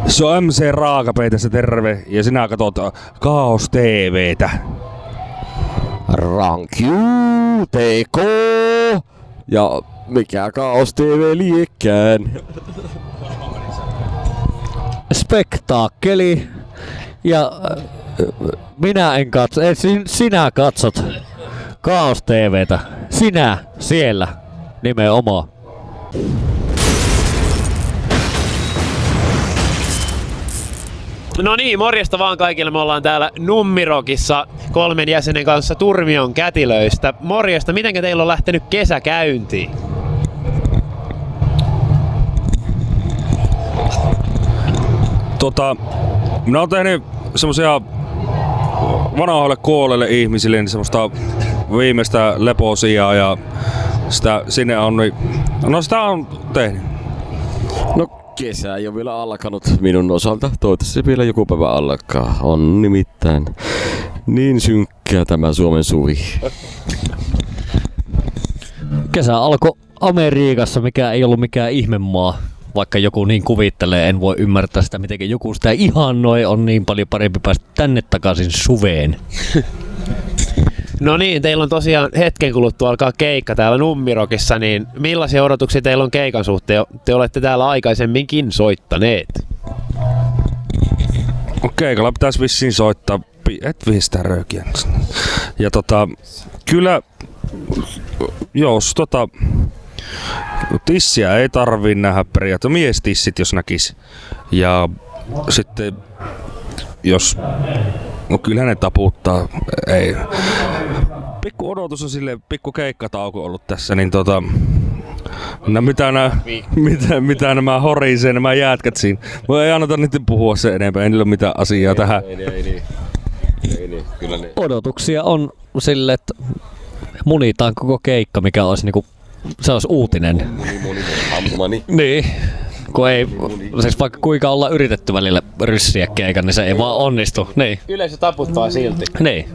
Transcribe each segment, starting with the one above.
Se on MC Raakapää tässä terve ja sinä katot Kaos TVtä. Rankyu TK ja mikä Kaos TV liekkään. Spektaakkeli ja minä en katso, sinä katsot Kaos TVtä. Sinä siellä nimenomaan. No niin, morjesta vaan kaikille. Me ollaan täällä Nummirokissa 3 jäsenen kanssa Turmion Kätilöistä. Morjesta, mitenkä teillä on lähtenyt kesä käyntiin? Minä oon tehnyt semmosia vanhoille kuolleille ihmisille niin semmoista viimeistä leposijaa ja sitä sinne on, no sitä on tehnyt. No kesä ei ole vielä alkanut minun osalta, toivottavasti vielä joku päivä alkaa. On nimittäin niin synkkää tämä Suomen suvi. Kesä alkoi Amerikassa, mikä ei ollut mikään ihmemaa. Vaikka joku niin kuvittelee, en voi ymmärtää sitä, miten joku sitä ihannoi, on niin paljon parempi päästä tänne takaisin suveen. No niin, teillä on tosiaan hetken kuluttua alkaa keikka täällä Nummirokissa, niin millaisia odotuksia teillä on keikan suhteen? Te olette täällä aikaisemminkin soittaneet. Keikalla pitäisi vissiin soittaa, et vihistää röökiä. Ja kyllä, jos tissiä ei tarvii nähdä periaatteessa, miestissit jos näkis. Ja sitten jos, no kyllä ne taputtaa, ei. Pikku odotus on silleen, pikku keikkatauko ollut tässä, niin no mitä nämä horisee, nämä jätkät siinä. Mä ei anneta niiden puhua sen enempää, ei niillä ole mitään asiaa tähän. Ei, kyllä ne. Odotuksia on sille, että munitaan koko keikka, mikä olisi niinku, se olisi uutinen. Moni. Niin. Kun ei, siis vaikka kuinka ollaan yritetty välillä ryssiä keikan, niin se ei vaan onnistu. Niin. Yleisö taputtaa silti. Niin.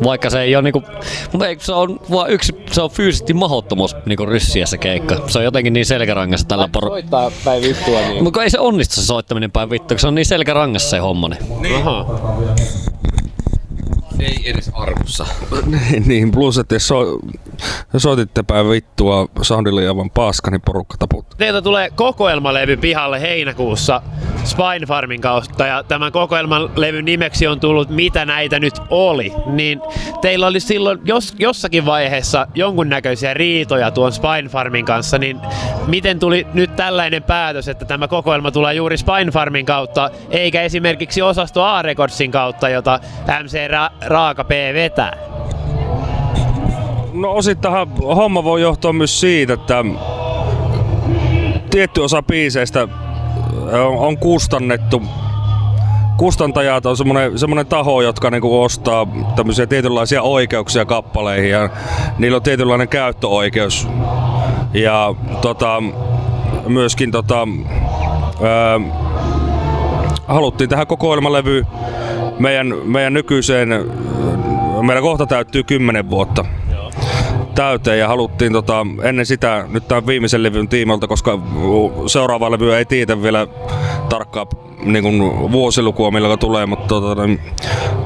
Vaikka se ei ole niinku, mutta se on vaan se on fyysisesti mahdottomuus niinku ryssiä se keikka. Se on jotenkin niin selkärangassa tällä Soittaa päin vittua niin. Mutta ei se onnistu se soittaminen päin vittua, kun se on niin selkärangassa se homma. Niin. Aha. Ei edes arvussa. Niin, plus että jos soititte päin vittua soundilla aivan paska, niin porukka taputtaa. Teiltä tulee kokoelmalevy pihalle heinäkuussa Spinefarmin kautta ja tämän kokoelmalevyn nimeksi on tullut Mitä näitä nyt oli. Niin teillä oli silloin jossakin vaiheessa jonkunnäköisiä riitoja tuon Spinefarmin kanssa, niin miten tuli nyt tällainen päätös, että tämä kokoelma tulee juuri Spinefarmin kautta, eikä esimerkiksi osasto A-Recordsin kautta, jota MC Raakapää vetää? No osittahan homma voi johtua myös siitä, että tietty osa biiseistä on kustannettu. Kustantajat on semmonen taho, jotka niinku ostaa tämmöisiä tietynlaisia oikeuksia kappaleihin ja niillä on tietynlainen käyttöoikeus. Ja myöskin haluttiin tähän kokoelmalevyyn meidän nykyiseen, meidän kohta täyttyy 10 vuotta täyteen ja haluttiin ennen sitä nyt tämän viimeisen levyn tiimoilta, koska seuraava levy ei tiedä vielä tarkkaa niin kuin vuosilukua millä tulee, mutta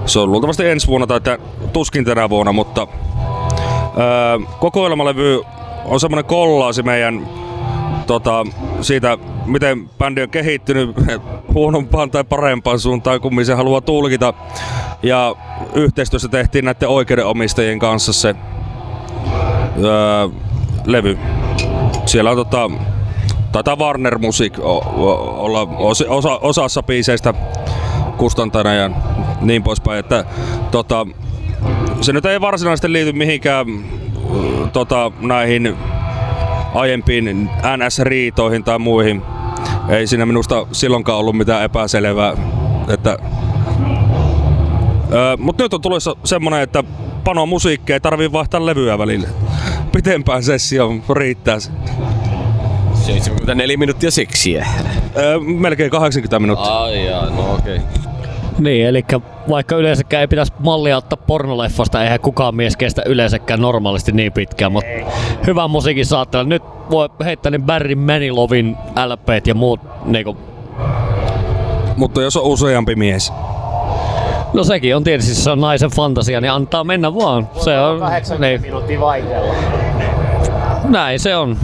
se on luultavasti ensi vuonna tai tuskin tänä vuonna, mutta kokoelmalevy on semmoinen kollaasi meidän siitä, miten bändi on kehittynyt huonompaan tai parempaan suuntaan, kummin se haluaa tulkita. Ja yhteistyössä tehtiin näiden oikeudenomistajien kanssa se levy. Siellä on taitaa Warner Music olla osassa biiseistä kustantajana ja niin poispäin. Että, se nyt ei varsinaisesti liity mihinkään näihin aiempiin NS-riitoihin tai muihin. Ei siinä minusta silloinkaan ollut mitään epäselvää. Mutta nyt on tulossa semmonen, että pano musiikkia ei tarvii vaihtaa levyä välillä. Pitempään sessioon riittää. 74 minuuttia seksiä. Melkein 80 minuuttia. Ai jaa, no okei. Niin, eli vaikka yleensäkään ei pitäisi mallia ottaa pornoleffasta, eihän kukaan mies kestä yleensäkään normaalisti niin pitkään, mutta hyvän musiikin saattaa. Nyt voi heittää niin Barry Manilowin LP:t ja muut niinku Mutta jos on useampi mies. No sekin on tietysti, se on naisen fantasia, niin antaa mennä vaan. Se on 80 minuuttia vaihdella. Näin se on.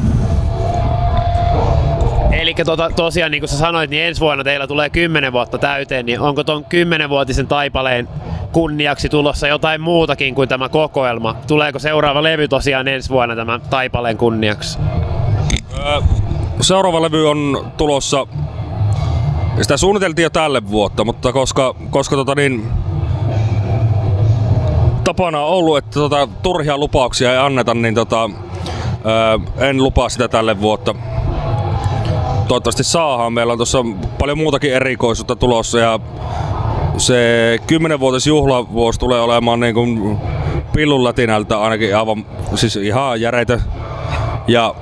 Eli tosiaan niin kuin sä sanoit, niin ensi vuonna teillä tulee 10 vuotta täyteen, niin onko ton 10-vuotisen Taipaleen kunniaksi tulossa jotain muutakin kuin tämä kokoelma? Tuleeko seuraava levy tosiaan ensi vuonna tämän Taipaleen kunniaksi? Seuraava levy on tulossa. Sitä suunniteltiin jo tälle vuotta, mutta koska tapana on ollut, että turhia lupauksia ei anneta, niin en lupaa sitä tälle vuotta. Toivottavasti saadaan. Meillä on tuossa paljon muutakin erikoisuutta tulossa ja se 10-vuotis juhlavuosi tulee olemaan niin kuin pillun lätinältä ainakin aivan siis ihan järeitä. Ja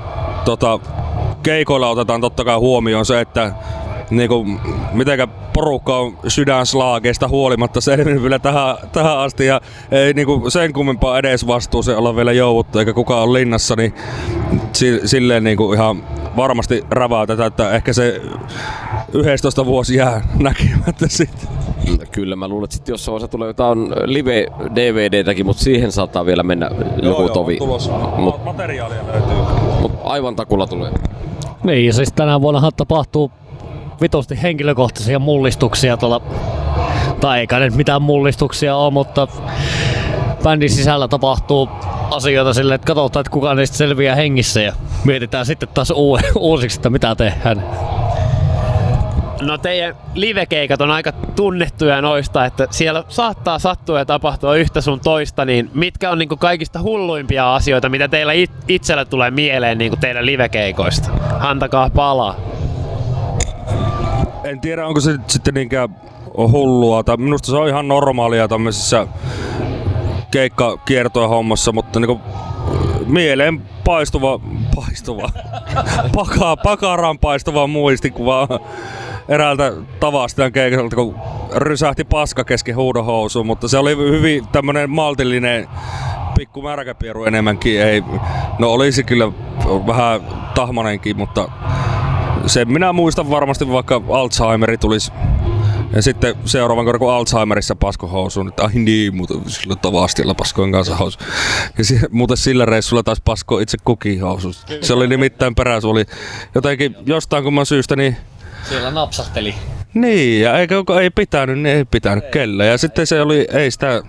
keikoilla otetaan totta kai huomioon se, että niinku, mitenkä porukka on sydänslaageista huolimatta selvinnyt vielä tähän asti ja ei niinku sen kummempaa edes vastuuseen olla vielä jouduttu eikä kukaan ole linnassa, niin silleen niinku ihan varmasti räväytetään, että ehkä se 11 vuosi jää näkemättä sitten. Kyllä mä luulen, että sit jossain vaiheessa tulee jotain live-DVDtäkin, mutta siihen saattaa vielä mennä joku tovi. Materiaalia löytyy. Mut aivan takulla tulee. Niin, ja siis tänä vuonnahan tapahtuu vitusti henkilökohtaisia mullistuksia tuolla, tai eikä nyt mitään mullistuksia ole, mutta bändin sisällä tapahtuu asioita silleen, että katsotaan, että kukaan niistä selviää hengissä ja mietitään sitten taas uusiksi, että mitä tehdään. No teidän livekeikat on aika tunnettuja noista, että siellä saattaa sattua ja tapahtua yhtä sun toista, niin mitkä on niinku kaikista hulluimpia asioita, mitä teillä itsellä tulee mieleen niinku teidän livekeikoista? Antakaa palaa. En tiedä, onko se sitten niinkään hullua, tai minusta se on ihan normaalia tämmöisessä keikkakiertojen hommassa, mutta niinku mieleen paistuva pakaraan paistuva muistikuva eräältä tavasta keikalta, kun rysähti paska kesken huudohousuun, mutta se oli hyvin tämmönen maltillinen pikku märkäpieru enemmänkin, ei, no olisi kyllä vähän tahmanenkin, mutta sen minä muistan varmasti, vaikka Alzheimeri tulisi. Ja sitten seuraavan kerran, kun Alzheimerissa paskohousuun, että ai niin, mutta sillä Tavastialla paskoin kanssa housu. Ja muuten sillä reissulla taas pasko itse kukin housu. Se oli nimittäin perässä, oli jotenkin jostain kumman syystä niin... Siellä napsahteli. Niin, ja ei pitänyt kellä. Ja sitten se oli, ei sitä...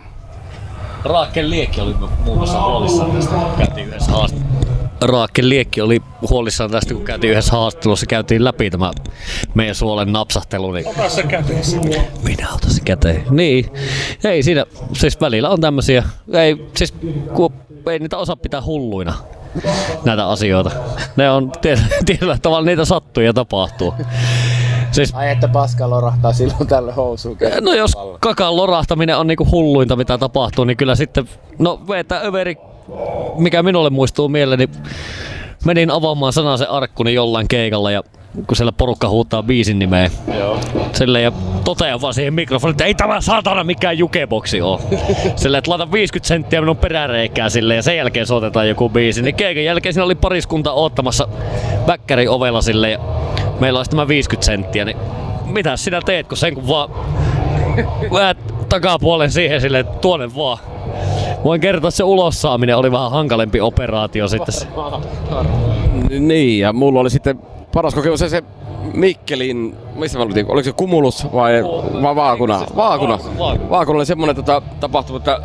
Raakel Liekki oli muun muassa huolissaan tästä, kun käytiin yhdessä haastattelussa. Raakel Liekki oli huolissaan tästä, kun käytiin yhdessä haastattelussa, käytiin läpi tämä meidän suolen napsahtelu. Niin... Ota se käteen. Minä otan se käteen. Niin, ei siinä, siis välillä on tämmösiä, ei niitä osaa pitää hulluina, näitä asioita. Ne on tietyllä tavalla, niitä sattuu ja tapahtuu. Siis, ai että paska lorahtaa silloin tälle housuun. No jos kakan lorahtaminen on niinku hulluinta mitä tapahtuu, niin kyllä sitten, no vetää överi, mikä minulle muistuu mieleen, niin menin avaamaan Sanasen arkkuni jollain keikalla ja kun siellä porukka huutaa biisin nimeä. Silleen ja totean vaan siihen mikrofoniin, että ei tämä saatana mikään jukeboksi oo. Silleen, että laita 50 senttiä minun peräreikää silleen ja sen jälkeen soitetaan joku biisi. Niin keikan jälkeen siinä oli pariskunta oottamassa väkkärin ovella silleen ja meillä olisi tämä 50 senttiä, niin mitä sinä teet, kun sen kun vaan väät takapuolen siihen silleen, että tuonne vaan. Voin kertoa, että se ulos saaminen oli vähän hankalempi operaatio sitten. Niin, ja mulla oli sitten paras kokemus se Mikkelin, missä mä olin, oliko se Kumulus vai Vaakuna? Vaakuna oli semmonen tapahtuma, että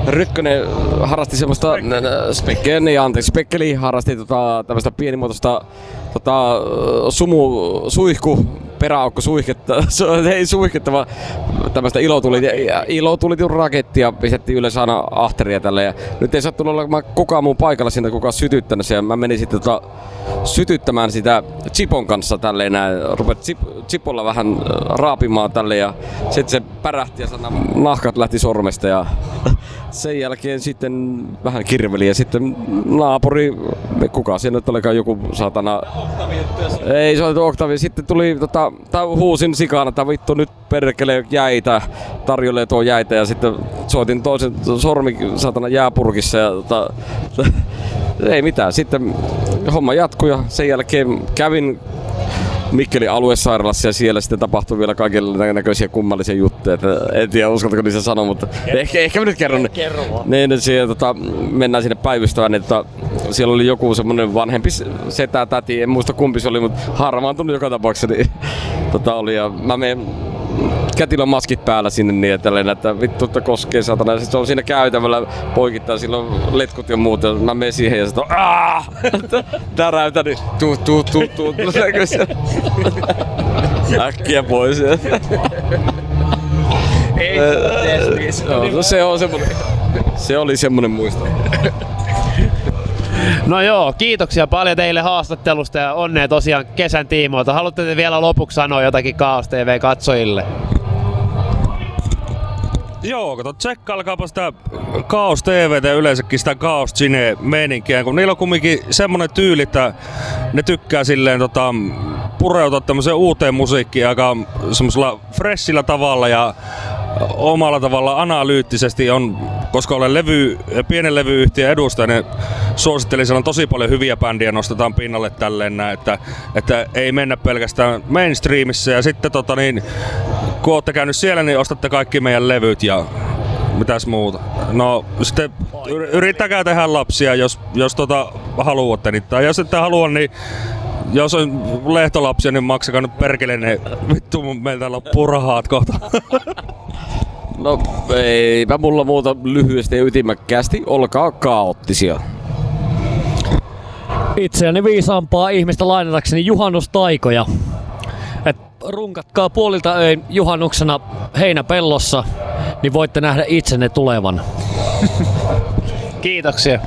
Rykkönen harrasti semmoista Spekkeli harrasti tämmöistä pienimuotoista suihku peräaukko suihketta, ei suihketta vaan tämmöistä ilotulitin rakettia pistettiin yleensä aina ahteria tälle ja nyt ei sattunut olla kukaan muun paikalla siinä kukaan sytyttänyt sen ja mä menin sitten sytyttämään sitä Chipon kanssa tälleen näin, rupet Chipolla vähän raapimaan tälle ja sitten se pärähti ja nahkat lähti sormesta ja sen jälkeen sitten vähän kirveli ja sitten naapuri, kuka siinä nyt olikaan joku saatana, ei se oli Octavia, sitten tuli huusin sikana, että vittu nyt perkele jäitä, tarjolle tuo jäitä ja sitten soitin toisen sormi saatana jääpurkissa ja ei mitään, sitten homma jatkui ja sen jälkeen kävin Mikkelin aluesairaalassa ja siellä sitten tapahtui vielä kaikilla näköisiä kummallisia juttuja. Että en tiedä uskaltako niistä sanoa, mutta ehkä mä nyt kerron. Niin, siellä, mennään sinne päivystämään, niin siellä oli joku semmonen vanhempi setä, täti, en muista kumpi se oli, mutta harmaantunut joka tapauksessa. Niin, oli, ja mä menen kätilön maskit päällä sinne niin, että vittu, että koskee satana. Ja sit se on siinä käytävällä poikittaa, silloin letkut ja muut. Ja mä menen siihen ja sit on täräytä, niin tuu. Äkkiä pois. Se oli semmonen muisto. No joo, kiitoksia paljon teille haastattelusta ja onnea tosiaan kesän tiimoilta. Haluatte te vielä lopuksi sanoa jotakin Kaos TV-katsojille? Joo, kato, tsekkailkaapa sitä Kaos TVtä ja yleensäkin sitä Kaos Cine-meininkiä, kun niillä on kumminkin semmonen tyyli, että ne tykkää silleen pureutua tämmöiseen uuteen musiikkiin aika semmosella freshillä tavalla ja omalla tavalla analyyttisesti on, koska olen pienen levyyhtiön edustaja, niin suosittelin, siellä on tosi paljon hyviä bändiä, nostetaan pinnalle tälleen näin, että ei mennä pelkästään mainstreamissa ja sitten kun ootte käynyt siellä, niin ostatte kaikki meidän levyt ja mitäs muuta. No sitten yrittäkää tehdä lapsia, jos haluatte niitä. Tai jos ette halua, niin jos on lehtolapsia, niin maksakaa nyt perkele ne. Vittu, meiltä loppuu rahat kohta. No eipä mulla muuta, lyhyesti ja ytimäkkäästi, olkaa kaoottisia. Itseäni viisaampaa ihmistä lainatakseni juhannustaikoja. Et runkatkaa puolilta öin juhannuksena heinäpellossa, niin voitte nähdä itsenne tulevan. Kiitoksia.